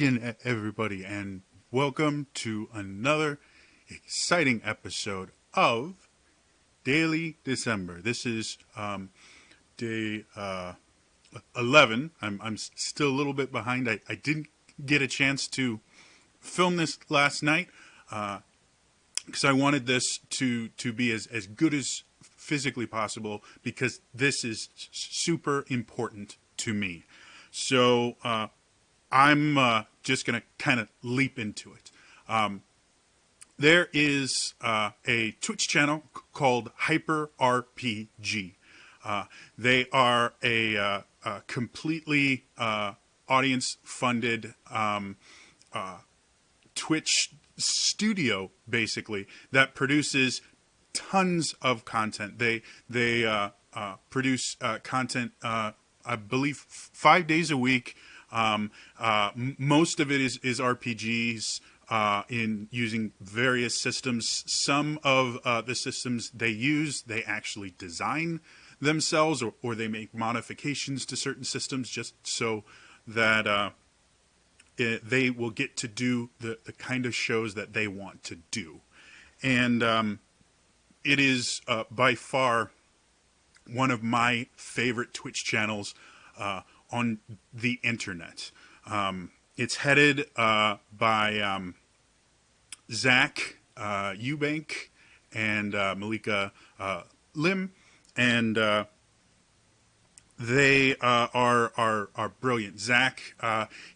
again, everybody, and welcome to another exciting episode of Daily December. This is day 11. I'm still a little bit behind. I didn't get a chance to film this last night because I wanted this to be as good as physically possible because this is super important to me. So I'm just going to kind of leap into it. There is a Twitch channel called Hyper RPG. They are a completely audience-funded Twitch studio, basically, that produces tons of content. They produce content, I believe, 5 days a week. Most of it is RPGs in using various systems. Some of the systems they use, they actually design themselves, or they make modifications to certain systems just so that they will get to do the kind of shows that they want to do. And it is by far one of my favorite Twitch channels on the internet. It's headed by Zach Eubank and Malika Lim, and they are brilliant. Zach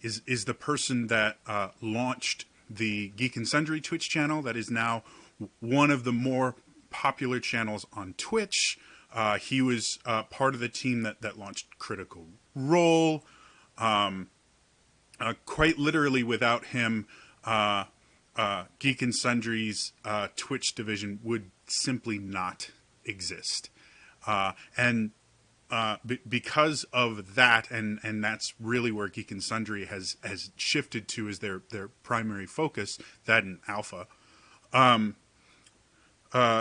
is the person that launched the Geek and Sundry Twitch channel that is now one of the more popular channels on Twitch. He was part of the team that launched Critical Role. Quite literally, without him, Geek and Sundry's Twitch division would simply not exist. And because of that, and that's really where Geek and Sundry has shifted to as their primary focus, that and Alpha,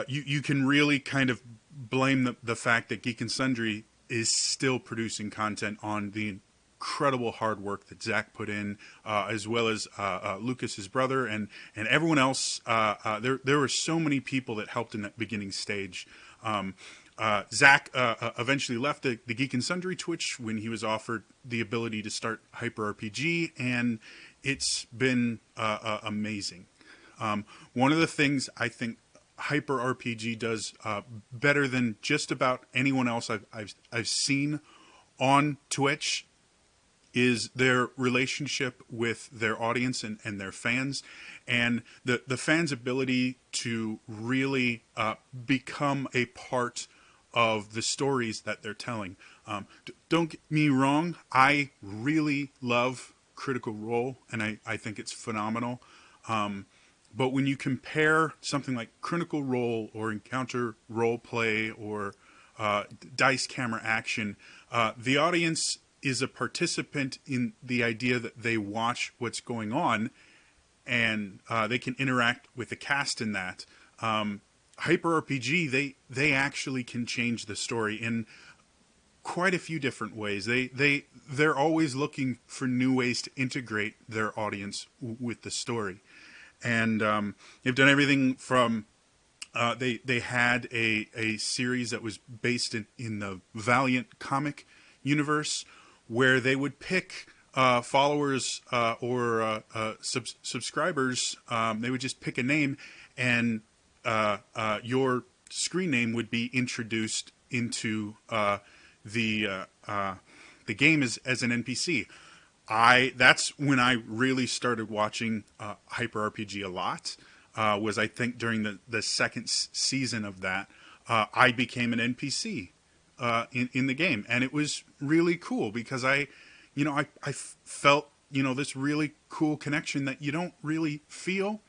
you can really kind of blame the fact that Geek and Sundry is still producing content on the incredible hard work that Zach put in, as well as Lucas, his brother, and everyone else. There were so many people that helped in that beginning stage. Zach eventually left the Geek and Sundry Twitch when he was offered the ability to start Hyper RPG, and it's been amazing. One of the things I think Hyper RPG does better than just about anyone else I've seen on Twitch is their relationship with their audience and their fans, and the fans' ability to really become a part of the stories that they're telling. Don't get me wrong, I really love Critical Role, and I think it's phenomenal. But when you compare something like Critical Role or Encounter Roleplay or Dice Camera Action, the audience is a participant in the idea that they watch what's going on, and they can interact with the cast in that. Hyper RPG, they actually can change the story in quite a few different ways. They're always looking for new ways to integrate their audience with the story. And they've done everything from they had a series that was based in the Valiant comic universe, where they would pick followers or subscribers. They would just pick a name, and your screen name would be introduced into the game as an NPC. That's when I really started watching Hyper RPG a lot. Was I think during the second season of that, I became an NPC in the game, and it was really cool because I felt this really cool connection that you don't really feel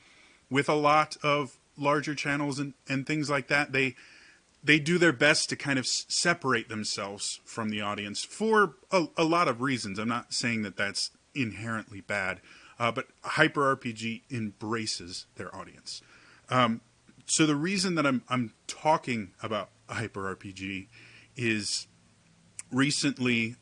with a lot of larger channels and things like that. They do their best to kind of separate themselves from the audience for a lot of reasons. I'm not saying that that's inherently bad, but Hyper RPG embraces their audience. So the reason that I'm talking about Hyper RPG is recently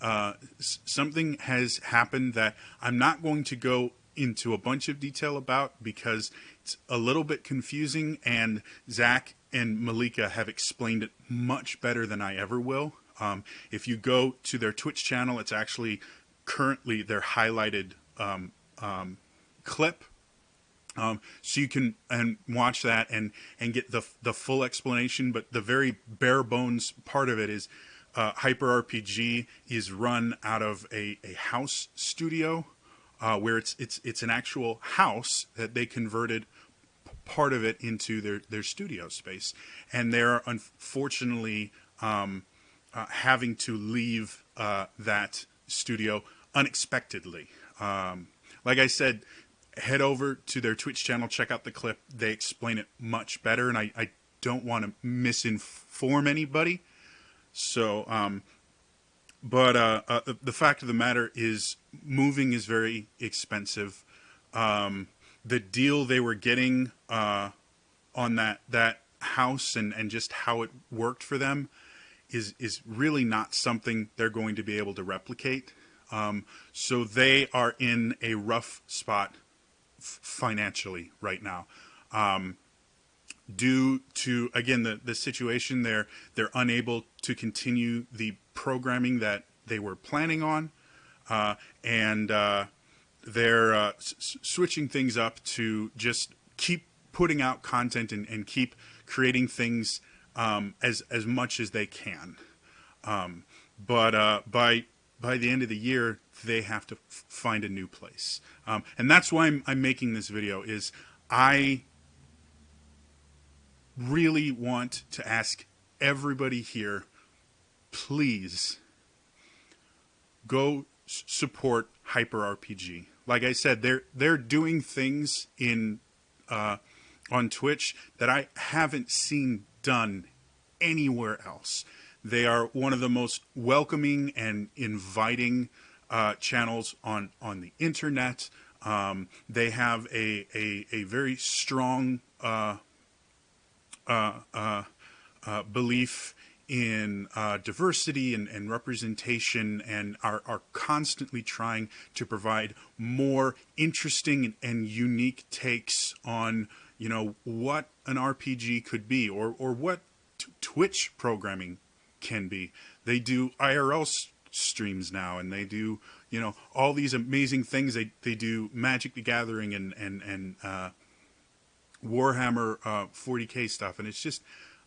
something has happened that I'm not going to go into a bunch of detail about because it's a little bit confusing, and Zach and Malika have explained it much better than I ever will. If you go to their Twitch channel, it's actually currently their highlighted clip. So you can watch that and get the full explanation, but the very bare bones part of it is Hyper RPG is run out of a house studio where it's an actual house that they converted part of it into their studio space, and they're unfortunately having to leave that studio unexpectedly. Like I said, head over to their Twitch channel, check out the clip. They explain it much better, and I don't want to misinform anybody. So, but the fact of the matter is, moving is very expensive. The deal they were getting on that house and just how it worked for them is really not something they're going to be able to replicate. So they are in a rough spot financially right now, due to, again, the situation. They're unable to continue the programming that they were planning on, and they're switching things up to just keep putting out content and keep creating things as much as they can. But by the end of the year, they have to find a new place. And that's why I'm making this video, is I really want to ask everybody here, please go support Hyper RPG. Like I said, they're doing things on Twitch that I haven't seen done anywhere else. They are one of the most welcoming and inviting channels on the internet. They have a very strong belief in diversity and representation, and are constantly trying to provide more interesting and unique takes on, you know, what an RPG could be, or what Twitch programming can be. They do IRL streams now, and they do, you know, all these amazing things. They do Magic the Gathering and Warhammer 40K stuff, and it's just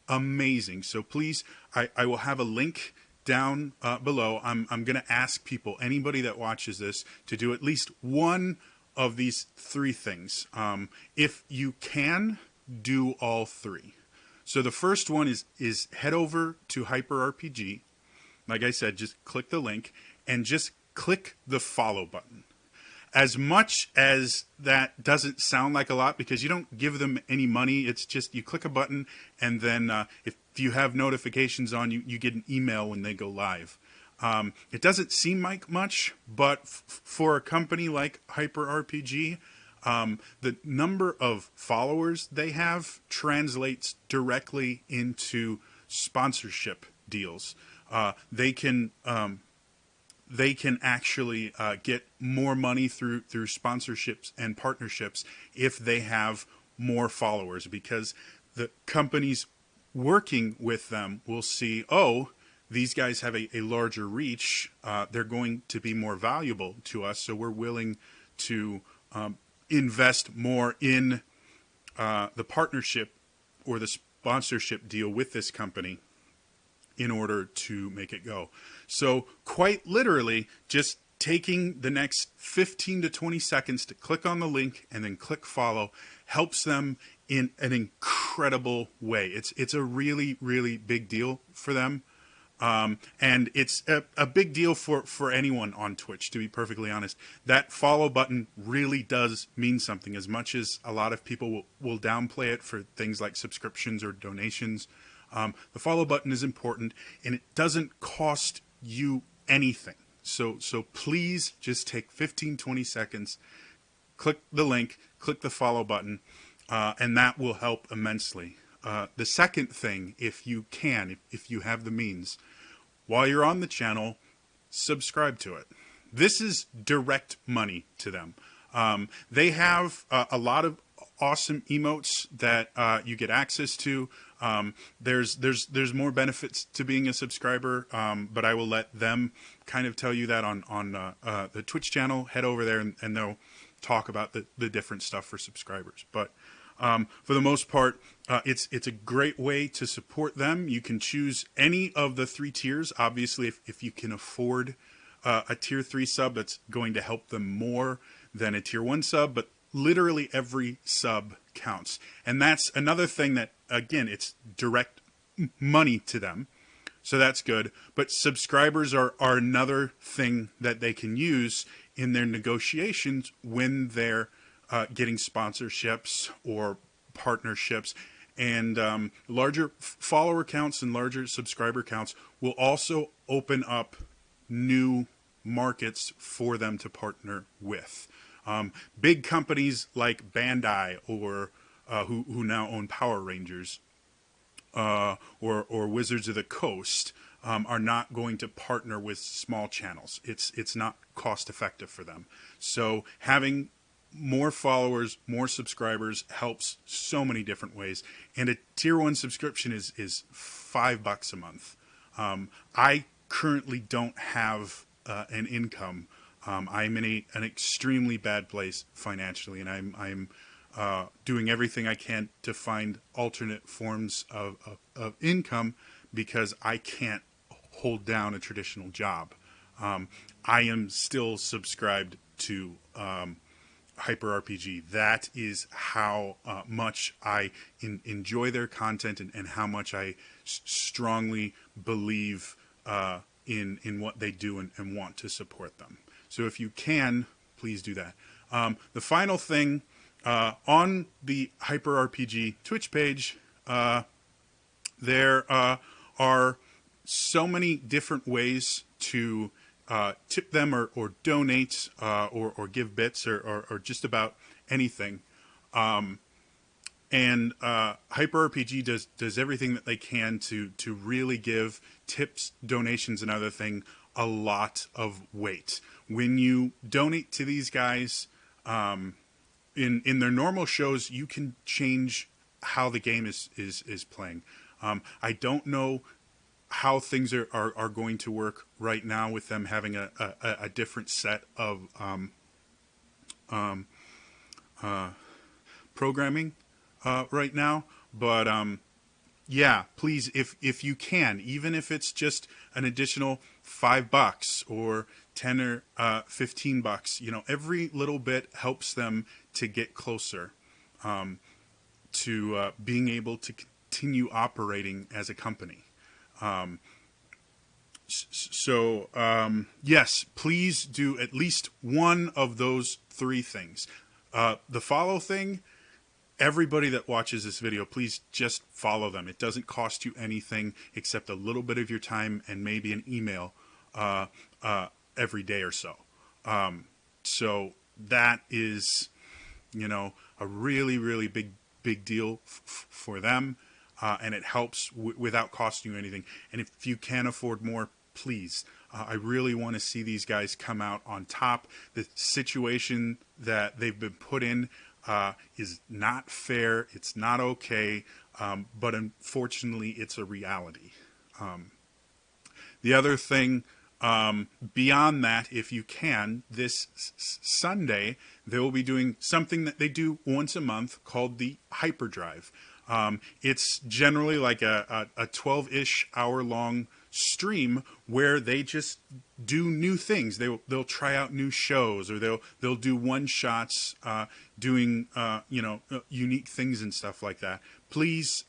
amazing. So please, I will have a link down below. I'm going to ask people, anybody that watches this, to do at least one of these three things. If you can, do all three. So the first one is head over to Hyper RPG. Like I said, just click the link and just click the follow button. As much as that doesn't sound like a lot, because you don't give them any money, it's just you click a button, and then if you have notifications on, you get an email when they go live. It doesn't seem like much, but for a company like Hyper RPG, the number of followers they have translates directly into sponsorship deals. They can actually get more money through sponsorships and partnerships if they have more followers, because the companies working with them will see, oh, these guys have a larger reach. They're going to be more valuable to us, so we're willing to invest more in the partnership or the sponsorship deal with this company in order to make it go. So quite literally, just taking the next 15 to 20 seconds to click on the link and then click follow helps them in an incredible way. It's a really, really big deal for them. And it's a big deal for anyone on Twitch, to be perfectly honest. That follow button really does mean something, as much as a lot of people will downplay it for things like subscriptions or donations. The follow button is important, and it doesn't cost you anything. So please just take 15, 20 seconds, click the link, click the follow button, and that will help immensely. The second thing, if you can, if you have the means, while you're on the channel, subscribe to it. This is direct money to them. They have a lot of awesome emotes that you get access to. There's more benefits to being a subscriber, but I will let them kind of tell you that on the Twitch channel. Head over there and they'll talk about the different stuff for subscribers. But for the most part, it's a great way to support them. You can choose any of the 3 tiers. Obviously, if you can afford a tier 3 sub, that's going to help them more than a tier 1 sub, but literally every sub counts. And that's another thing that, again, it's direct money to them. So that's good. But subscribers are another thing that they can use in their negotiations when they're getting sponsorships or partnerships. And larger follower counts and larger subscriber counts will also open up new markets for them to partner with. Big companies like Bandai or who now own Power Rangers or Wizards of the Coast are not going to partner with small channels. It's not cost effective for them. So having more followers, more subscribers helps so many different ways. And a tier 1 subscription is $5 a month. I currently don't have an income. I'm in an extremely bad place financially, and I'm doing everything I can to find alternate forms of income because I can't hold down a traditional job. I am still subscribed to Hyper RPG. That is how much I enjoy their content and how much I strongly believe in what they do and want to support them. So if you can, please do that. The final thing, on the Hyper RPG Twitch page, there are so many different ways to tip them or donate or give bits or just about anything. And Hyper RPG does everything that they can to really give tips, donations, and other thing a lot of weight. When you donate to these guys, in their normal shows, you can change how the game is playing. I don't know how things are going to work right now with them having a different set of programming right now, but yeah, please, if you can, even if it's just an additional $5 or 10 or $15, every little bit helps them to get closer to being able to continue operating as a company. Yes, please do at least one of those 3 things. The follow thing, everybody that watches this video, please just follow them. It doesn't cost you anything except a little bit of your time and maybe an email every day or so. So that is, a really, really big deal for them. And it helps without costing you anything. And if you can afford more, please. I really want to see these guys come out on top. The situation that they've been put in is not fair. It's not okay. But unfortunately, it's a reality. The other thing, beyond that, if you can, this Sunday, they will be doing something that they do once a month called the Hyperdrive. It's generally like a 12-ish hour long stream where they just do new things. They'll try out new shows, or they'll do one shots doing unique things and stuff like that. Please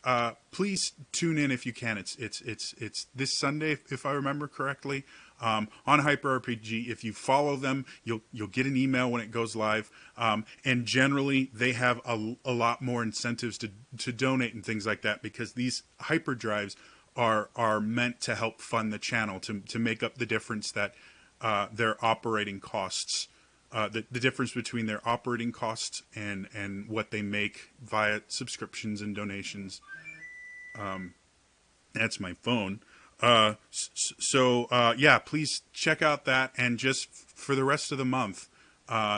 tune in if you can. It's this Sunday, if I remember correctly. On Hyper RPG, if you follow them, you'll get an email when it goes live. And generally, they have a lot more incentives to donate and things like that, because these hyper drives are meant to help fund the channel, to make up the difference that their operating costs, the difference between their operating costs and what they make via subscriptions and donations. That's my phone. Yeah, please check out that, and just for the rest of the month,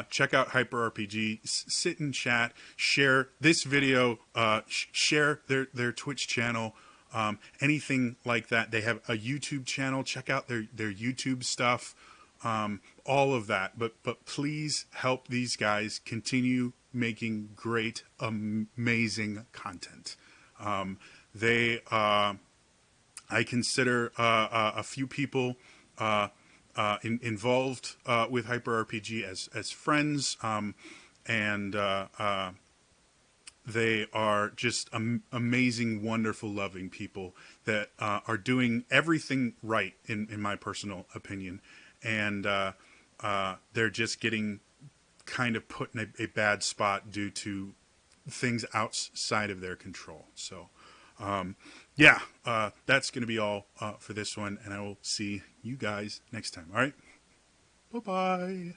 check out Hyper RPG. Sit and chat. Share this video. Share their Twitch channel. Anything like that. They have a YouTube channel. Check out their YouTube stuff. All of that. But please help these guys continue making great, amazing content. I consider a few people involved with Hyper RPG as friends, and they are just amazing, wonderful, loving people that are doing everything right, in my personal opinion, and they're just getting kind of put in a bad spot due to things outside of their control. So yeah, that's going to be all for this one, and I will see you guys next time. All right, bye-bye.